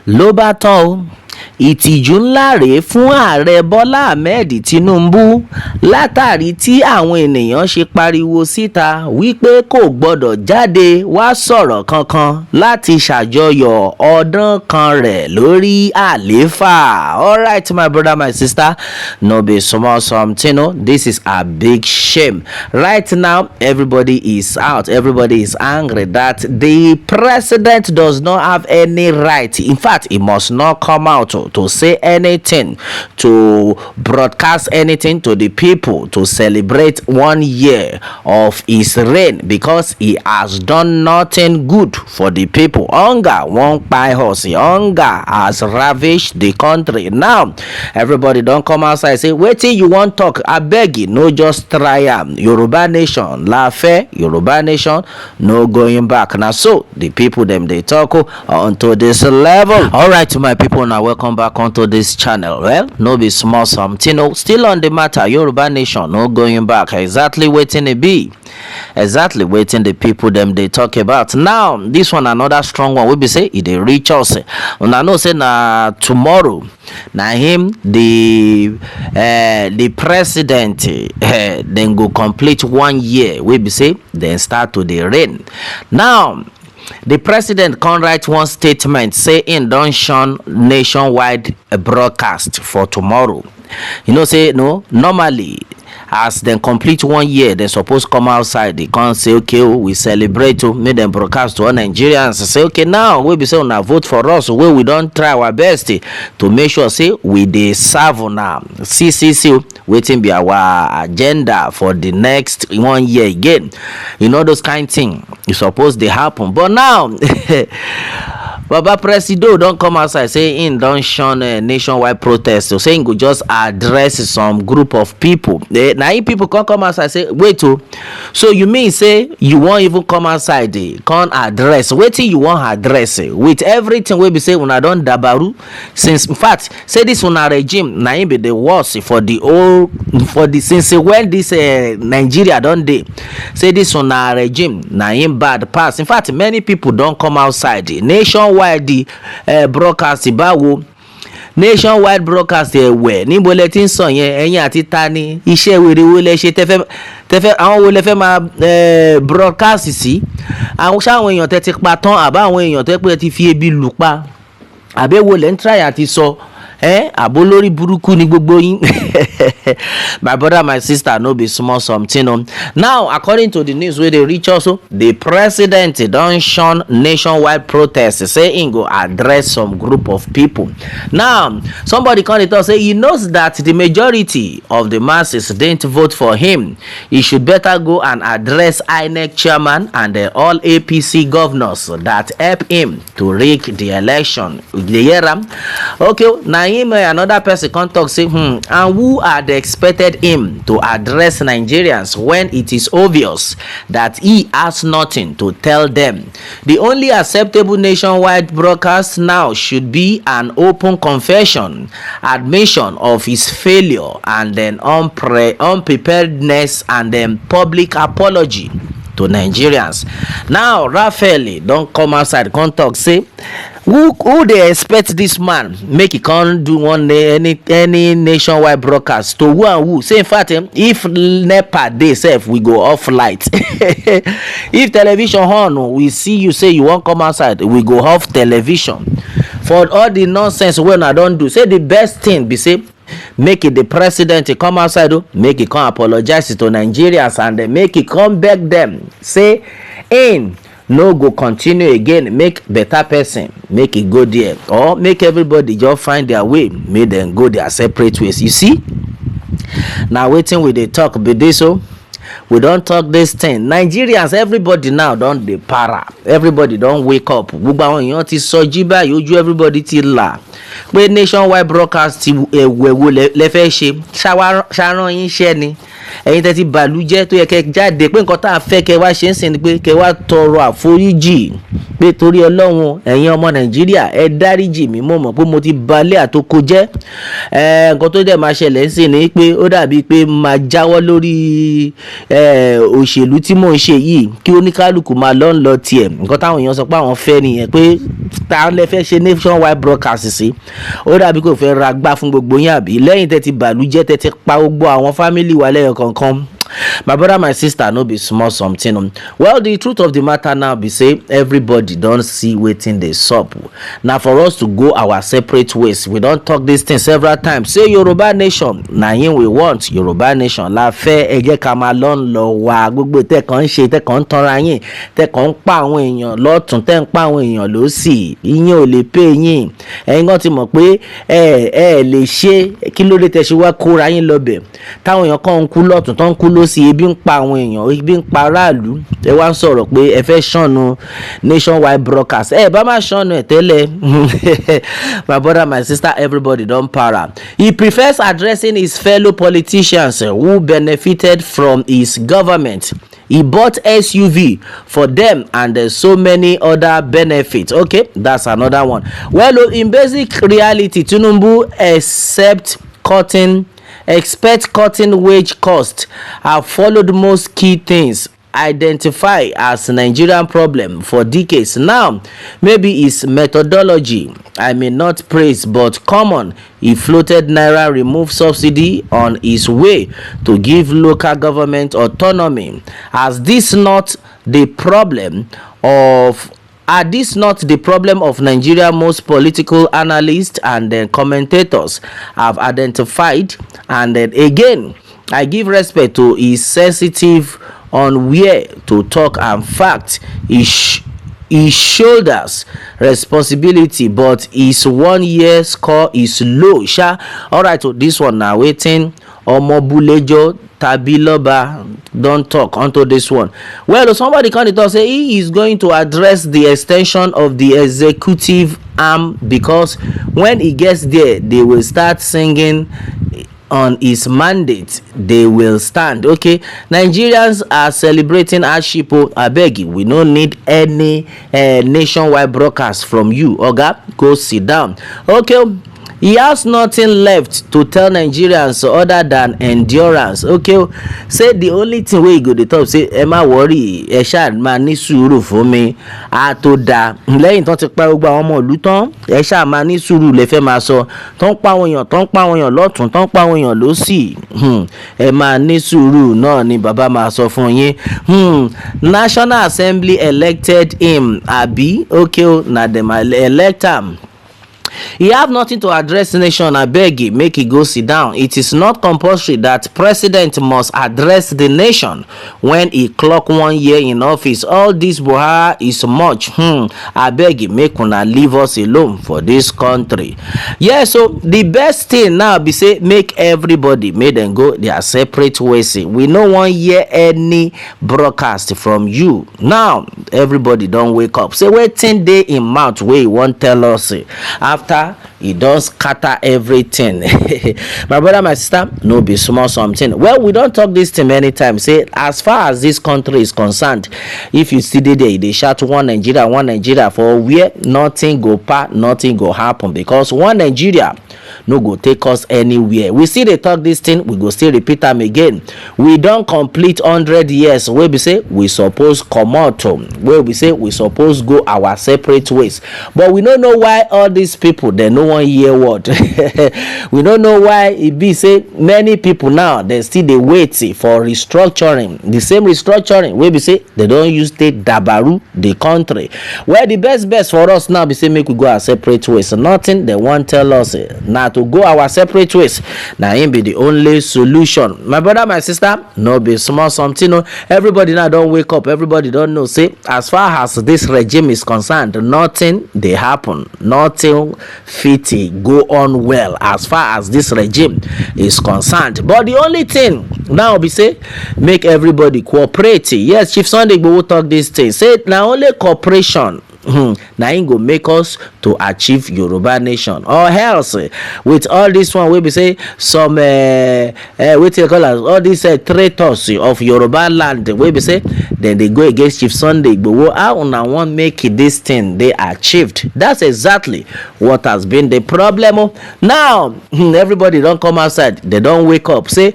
ló bá tán o. Ìtìjú ńlá rèé fún ààrẹ Bọ́lá Ahmed Tinubu látàrí tí àwọn ènìyàn ṣe pariwo síta wípé kò gbọdọ̀ jáde wá sọ̀rọ̀ kankan láti ṣàjọyọ̀ ọdún kan rẹ̀ lórí àlééfà. Alright, my brother, my sister, no be small something, no. This is a big shame. Right now, everybody is out. Everybody is angry that the president does not have any right. In fact, he must not come out to say anything, to broadcast anything to the people, to celebrate 1 year of his reign, because he has done nothing good for the people. Hunger won't buy us. Hunger has ravished the country. Now everybody don't come outside say wetin you wan talk, abeg you no just try am. Yoruba nation lafe, Yoruba nation no going back. Now so the people them they talk onto this level. Alright, my people, now welcome back onto this channel. Well, no be small something, still on the matter. Yoruba nation no going back. Exactly waiting to be. Exactly waiting the people them they talk about. Now this one another strong one. We be say it dey reach us. Una know say na tomorrow na him the president then go complete 1 year. We be say then start to the reign. Now the president can write one statement saying don't shun nationwide broadcast for tomorrow. You know, say no, normally as dem complete 1 year, they suppose come outside. They can't say, okay, we celebrate to make them broadcast to all Nigerians. Say, okay, now we be say una vote for us. We don't try our best to make sure say we dey serve now. See, waiting be our agenda for the next 1 year again. You know those kind of things. You suppose they happen, but now. Baba Presido don't come outside say in don't shun nationwide protest. So saying go just address some group of people. Now if people can't come outside say wait so you mean say you won't even come outside can't address waiting you won't address with everything we be say una don dabaru since in fact say this una regime na be the worst for the whole since when this Nigeria don't dey say this una regime na bad pass. In fact many people don't come outside nationwide the broadcast báwo nationwide broadcast ẹ̀wẹ̀ níbo lẹ ti ń sọ yẹn ẹ̀yin àti ta ni iṣẹ́ wèrè wo lẹ ṣe tẹ́fẹ́ àwọn wo lẹ fẹ́ máa broadcast sí àwọn ṣáwọn èèyàn tẹ́ ti pa tán àbá àwọn èèyàn tẹ́ pé ti fi ebi lù pa àbẹ́wò lẹ́ ń try àti sọ àbó lórí burúkú ni gbogbo yín. My brother, my sister, no be small something. Now according to the news where they reach also, the president don shun nationwide protest say he go address some group of people. Now somebody come tell say he knows that the majority of the masses didn't vote for him. He should better go and address INEC chairman and all APC governors that help him to rig the election. Okay, now him another person come talk say and who had expected him to address Nigerians when it is obvious that he has nothing to tell them. The only acceptable nationwide broadcast now should be an open confession, admission of his failure, and then unpreparedness, and then public apology to Nigerians. Now Raphael don't come outside come talk say who they expect this man make he can't do any nationwide broadcast to who and who. Say in fact if NEPA dey sef we go off light. If television on we see you say you won't come outside we go off television for all the nonsense when I don't do. Say the best thing be say make it the president come outside make it come apologize to Nigerians and then make it come back them say no go continue again, make better person make it go there, or make everybody just find their way, make them go their separate ways. You see now waiting with the talk be this we don't talk this thing. Nigerians everybody now don't dey para, everybody don't wake up. Gbogbo àwọn èèyàn ti sọ jí báyìí ojú everybody ti là pé nationwide broadcast ẹ̀wẹ̀wò lẹ fẹ́ ṣe ṣàrán yín ṣẹ́ ni ẹ̀yin tẹ́ ti bàlújẹ́ tó yẹ kẹ́ jáde pé nǹkan tá a fẹ́ kẹ́ wá ṣe ń sìn ni pé kẹ́ wá tọrọ àforíjì pé torí Ọlọ́run ẹ̀yin ọmọ Nàìjíríà ẹ dáríjì mí, mo mọ̀ pé mo ti balẹ̀ àtòkò jẹ́. Nǹkan tó dẹ̀ máa ṣẹlẹ̀ ń sìn ni pé ó dàbí pé máa jáwọ́ lórí òṣèlú tí mò ń ṣe yìí, kí oníkálukú máa lọ tiẹ̀. Nǹkan táwọn èèyàn sọ pé àwọn fẹ́ nìyẹn, pé táwọn lè fẹ́ ṣe nationwide broadcast sí, ó dàbí kò fẹ́ ra gbá fún gbogbo yín àbí lẹ́yìn tẹ́ ti bàlújẹ́ tẹ́ ti pa gbogbo àwọn fámìlì wa lẹ́yọ kọ̀ọ̀kan. My brother, my sister, no be small something. Well, the truth of the matter now be say everybody don see wetin dey sup. Now for us to go our separate ways, we don talk this thing several times. Say Yoruba nation na him we want. Yoruba nation la fẹ́, ẹ jẹ́ ká máa lọ wá gbogbo tẹ́ kàn ń ṣe, tẹ́ kàn ń tanra yín, tẹ́ kàn ń pa àwọn èèyàn lọ́tùn, tẹ́ ń pa àwọn èèyàn lósì, ìyẹn ò lè pé yín. Ẹ̀yin gan ti mọ̀ pé ẹ lè ṣe, kí ló dé tẹ́ ṣe wá kóra yín lọ́bẹ̀ táwọn èèyàn kàn ń kú lọ́tùn tó ń kú lósì, ebi ń pa àwọn èèyàn, ebi ń pa aráàlú. Ẹ wá ń sọ̀rọ̀ pé ẹ fẹ́ ṣànù nationwide broadcast, ẹ bá má ṣànù ẹ̀ tẹ́lẹ̀. My brother, my sister, everybody don para. He prefers addressing his fellow politicians who benefited from his government. He bought SUV for them and there's so many other benefits. Okay, that's another one. Well, in basic reality, Tinubu expect cutting wage costs have followed most key things identified as Nigerian problem for decades now. Maybe his methodology I may not praise but common. He floated naira remove subsidy on his way to give local government autonomy. Are this not the problem of Nigeria? Most political analysts and commentators have identified. And then again, I give respect to his sensitive on where to talk and fact. He shoulders responsibility, but his 1 year score is low. Alright, so this one now waiting. Omobulejo Tabiloba don't talk onto this one. Well, somebody can talk say he is going to address the extension of the executive arm, because when he gets there, they will start singing on his mandate. They will stand. Okay, Nigerians are celebrating hardship. Abeg, we no need any nationwide broadcast from you. Oga, go sit down. Okay, he has nothing left to tell Nigerians other than endurance. Okay, say the only thing wey he go dey talk say ẹ má worry, ẹ ṣáà máa ní sùúrù fún mi á tó dáa. Lẹ́yìn tán ti pa gbogbo àwọn ọmọ ìlú tán, ẹ ṣáà máa ní sùúrù lẹ fẹ́ máa sọ. Tán pa àwọn èèyàn lọ́tùn, tán pa àwọn èèyàn lósì. Ẹ máa ní sùúrù náà ni bàbá máa sọ fún yín. National Assembly elected him, abi? Okay, na dem elect am. He have nothing to address the nation. I beg you, make he go sit down. It is not compulsory that president must address the nation when he clock 1 year in office. All this Buhari is much. I beg you, make una leave us alone for this country. Yeah, so the best thing now be say make everybody make them go their separate ways. We no wan hear any broadcast from you. Now everybody don't wake up. Say wetin dey in mouth wey he wan tell us after he don scatter everything. My brother, my sister, no be small something. Well, we don talk this thing many times. Say as far as this country is concerned, if you still dey there, they shout one Nigeria for where nothing go pass, nothing go happen, because one Nigeria no go take us anywhere. We still dey talk this thing, we go still repeat am again. We don complete 100 years wey be say we suppose comot, wey be say we suppose go our separate ways, but we no know why all these people dem no wan hear word. We no know why e be say many people now dem still dey wait for restructuring, the same restructuring wey be say dem don use take dabaru the country. Well, the best for us now be say make we go our separate ways. Nothing dem wan tell us na to go our separate ways na im be the only solution. My brother, my sister, no be small something. No, everybody now don wake up. Everybody don know say as far as this regime is concerned, nothing dey happen, nothing fit go on well as far as this regime is concerned. But the only thing now be say make everybody cooperate. Yes, Chief Sunday Igboho talk this thing, say na only cooperation na im go make us to achieve Yoruba nation, or else with all this one wey be say some wetin dey call am, all these traitors of Yoruba land wey be say dem dey go against Chief Sunday Igboho, how una wan make this thing dey achieved? That's exactly what has been the problem. Now everybody don come outside, they don wake up say,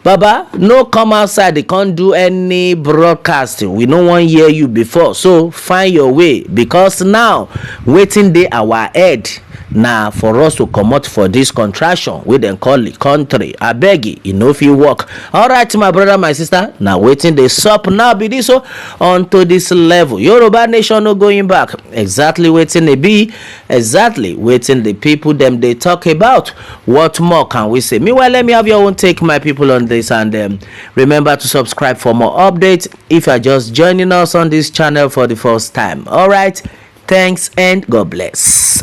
baba no come outside, they can't do any broadcast, we no wan hear you before, so find your way, because now wetin dey our head na for us to comot for this contraction wey dem call the country. Abeg, e no fit work. Alright, my brother, my sister, na wetin dey sup now be this. So onto this level, Yoruba nation no going back. Exactly wetin e be, exactly wetin the people dem dey talk about. What more can we say? Meanwhile, let me have your own take, my people, on this, and remember to subscribe for more updates if you are just joining us on this channel for the first time. Alright, thanks and God bless.